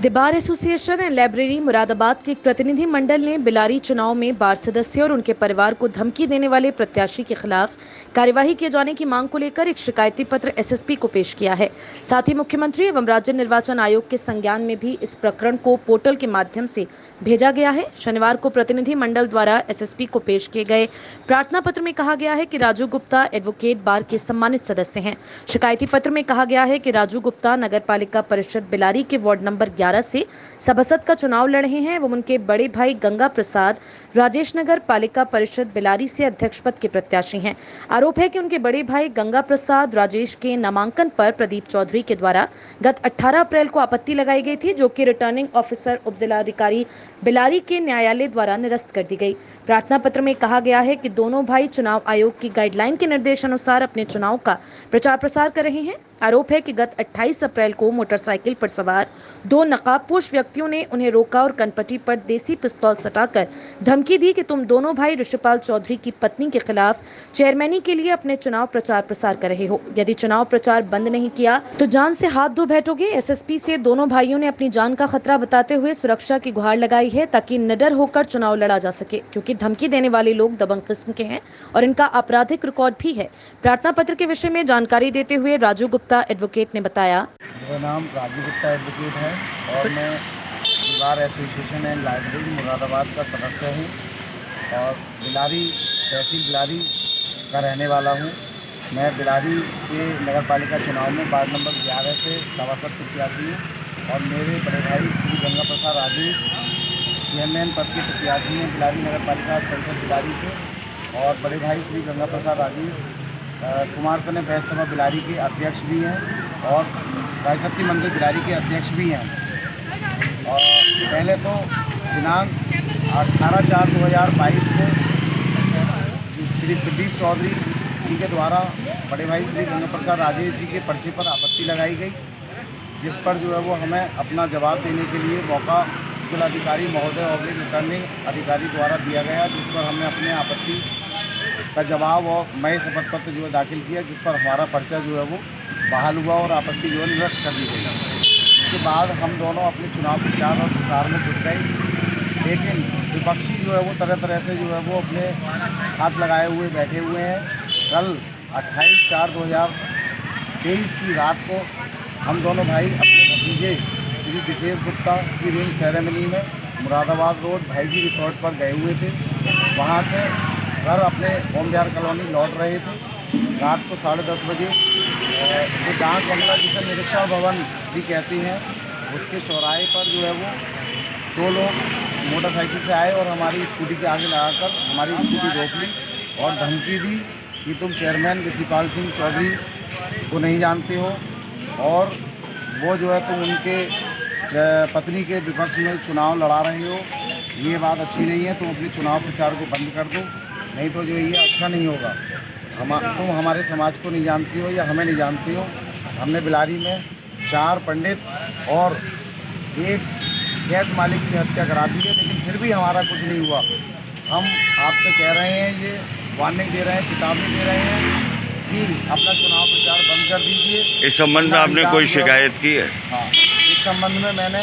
The bar association and library Moradabad के एक प्रतिनिधि मंडल ने बिलारी चुनाव में बार सदस्य और उनके परिवार को धमकी देने वाले प्रत्याशी के खिलाफ कार्यवाही किए जाने की मांग को लेकर एक शिकायती पत्र एसएसपी को पेश किया है। साथ ही मुख्यमंत्री एवं राज्य निर्वाचन आयोग के संज्ञान में भी इस प्रकरण को पोर्टल के माध्यम से भेजा गया है। शनिवार को प्रतिनिधि मंडल द्वारा एसएसपी को पेश किए गए प्रार्थना पत्र में कहा गया है कि राजू गुप्ता एडवोकेट बार के सम्मानित सदस्य हैं। शिकायती पत्र में कहा गया है कि राजू गुप्ता नगर पालिका परिषद बिलारी के वार्ड नंबर 11 से सभासद का चुनाव लड़ रहे हैं एवं उनके बड़े भाई गंगा प्रसाद राजेश नगर पालिका परिषद बिलारी से अध्यक्ष पद के प्रत्याशी हैं। आरोप है कि उनके बड़े भाई गंगा प्रसाद राजेश के नामांकन पर प्रदीप चौधरी के द्वारा गत 18 अप्रैल को आपत्ति लगाई गई थी, जो कि रिटर्निंग ऑफिसर उपजिलाधिकारी बिलारी के न्यायालय द्वारा निरस्त कर दी गई। प्रार्थना पत्र में कहा गया है कि दोनों भाई चुनाव आयोग की गाइडलाइन के निर्देशानुसार अपने चुनाव का प्रचार प्रसार कर रहे हैं। आरोप है कि गत 28 अप्रैल को मोटरसाइकिल पर सवार दो नकाबपोश व्यक्तियों ने उन्हें रोका और कनपटी पर देसी पिस्तौल सटाकर धमकी दी कि तुम दोनों भाई ऋषिपाल चौधरी की पत्नी के खिलाफ चेयरमैनी के लिए अपने चुनाव प्रचार प्रसार कर रहे हो। यदि चुनाव प्रचार बंद नहीं किया तो जान से हाथ धो बैठोगे। एसएसपी से दोनों भाइयों ने अपनी जान का खतरा बताते हुए सुरक्षा की गुहार लगाई है ताकि निडर होकर चुनाव लड़ा जा सके, क्योंकि धमकी देने वाले लोग दबंग किस्म के हैं और इनका आपराधिक रिकॉर्ड भी है। प्रार्थना पत्र के विषय में जानकारी देते हुए राजू गुप्ता एडवोकेट ने बताया, मेरा नाम राजू गुप्ता एडवोकेट है और मैं बार एसोसिएशन एंड लाइब्रेरी मुरादाबाद का सदस्य हूँ और बिलारी तहसील बिलारी का रहने वाला हूँ। मैं बिलारी के नगर पालिका चुनाव में वार्ड नंबर 11 से सभासद प्रत्याशी हूँ और मेरे बड़े भाई श्री गंगा प्रसाद राजेश चेयरमैन पद के प्रत्याशी हैं बिलारी नगर पालिका परिषद बिलारी से, और बड़े भाई श्री गंगा प्रसाद राजेश कुमार कन्या बैस सभा बिलारी के अध्यक्ष भी हैं और गायशक्ति मंदिर बिलारी के अध्यक्ष भी हैं। और पहले तो दिनांक 18/4/2022 को श्री प्रदीप चौधरी जी के द्वारा बड़े भाई श्री गंगा प्रसाद राजेश जी के पर्चे पर आपत्ति लगाई गई, जिस पर जो है वो हमें अपना जवाब देने के लिए मौका जिलाधिकारी महोदय और रिटर्निंग अधिकारी द्वारा दिया गया, जिस पर हमने अपने आपत्ति का जवाब और नए शपथ पत्र जो है दाखिल किया, जिस पर हमारा पर्चा जो है वो बहाल हुआ और आपत्ति जो है निरस्त कर दी गई। उसके बाद हम दोनों अपने चुनाव प्रचार और प्रसार में जुट गए, लेकिन विपक्षी जो है वो तरह तरह से जो है वो अपने हाथ लगाए हुए बैठे हुए हैं। कल 28/4/2023 की रात को हम दोनों भाई अपने भतीजे श्री विशेष गुप्ता की रिंग सेरेमनी में मुरादाबाद रोड भाईजी रिसोर्ट पर गए हुए थे। वहाँ से घर अपने होम बिहार कॉलोनी लौट रहे थे। रात को 10:30 बजे जो डाक बंगला जिसे निरीक्षण भवन भी कहते हैं, उसके चौराहे पर जो है वो दो लोग मोटरसाइकिल से आए और हमारी स्कूटी के आगे लगाकर हमारी स्कूटी रोक ली और धमकी दी कि तुम चेयरमैन ऋषिपाल सिंह चौधरी को नहीं जानते हो और वो जो है तुम उनके पत्नी के विपक्ष में चुनाव लड़ा रहे हो, ये बात अच्छी नहीं है, तुम अपने चुनाव प्रचार को बंद कर दो, नहीं तो जो ये अच्छा नहीं होगा। तुम हमारे समाज को नहीं जानती हो या हमें नहीं जानती हो। हमने बिलारी में 4 पंडित और एक गैस मालिक की हत्या करा दी है, लेकिन फिर भी हमारा कुछ नहीं हुआ। हम आपसे कह रहे हैं, ये वार्निंग दे रहे हैं, चेतावनी दे रहे हैं कि अपना चुनाव प्रचार बंद कर दीजिए। इस संबंध में आपने कोई शिकायत की है? हाँ, इस संबंध में मैंने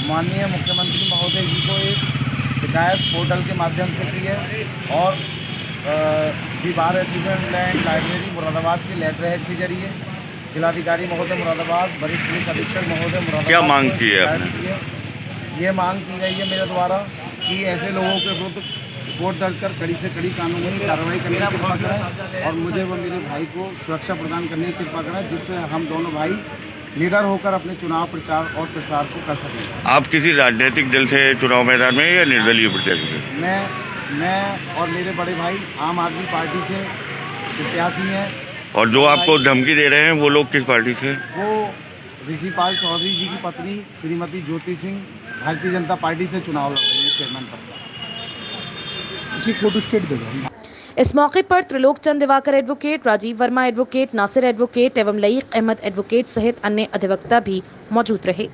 माननीय मुख्यमंत्री महोदय जी को एक शिकायत पोर्टल के माध्यम से की है और the bar association and library Moradabad के लेटर हेड के जरिए जिलाधिकारी महोदय मुरादाबाद, वरिष्ठ पुलिस अधीक्षक महोदय मुरादाबाद क्या मांग की है आपने? ये मांग की गई है मेरे द्वारा कि ऐसे लोगों के विरुद्ध रिपोर्ट दर्ज कर कड़ी से कड़ी कानूनी कार्रवाई करने की कृपा करें और मुझे व मेरे भाई को सुरक्षा प्रदान करने की कृपा करें, जिससे हम दोनों भाई निडर होकर अपने चुनाव प्रचार और प्रसार को कर सकें। आप किसी राजनीतिक दल से चुनाव मैदान में या निर्दलीय प्रत्याशी थे? मैं और मेरे बड़े भाई आम आदमी पार्टी से प्रत्याशी हैं। और जो आपको धमकी दे रहे हैं वो लोग किस पार्टी से? वो ऋषिपाल चौधरी जी की पत्नी श्रीमती ज्योति सिंह भारतीय जनता पार्टी से चुनाव लड़ रही है चेयरमैन पद का। इसकी फोटोस्टेट दे दो। इस मौके पर Trilok Chand Diwakar advocate, Rajiv Verma advocate, Nasir advocate एवं लईक अहमद एडवोकेट सहित अन्य अधिवक्ता भी मौजूद रहे।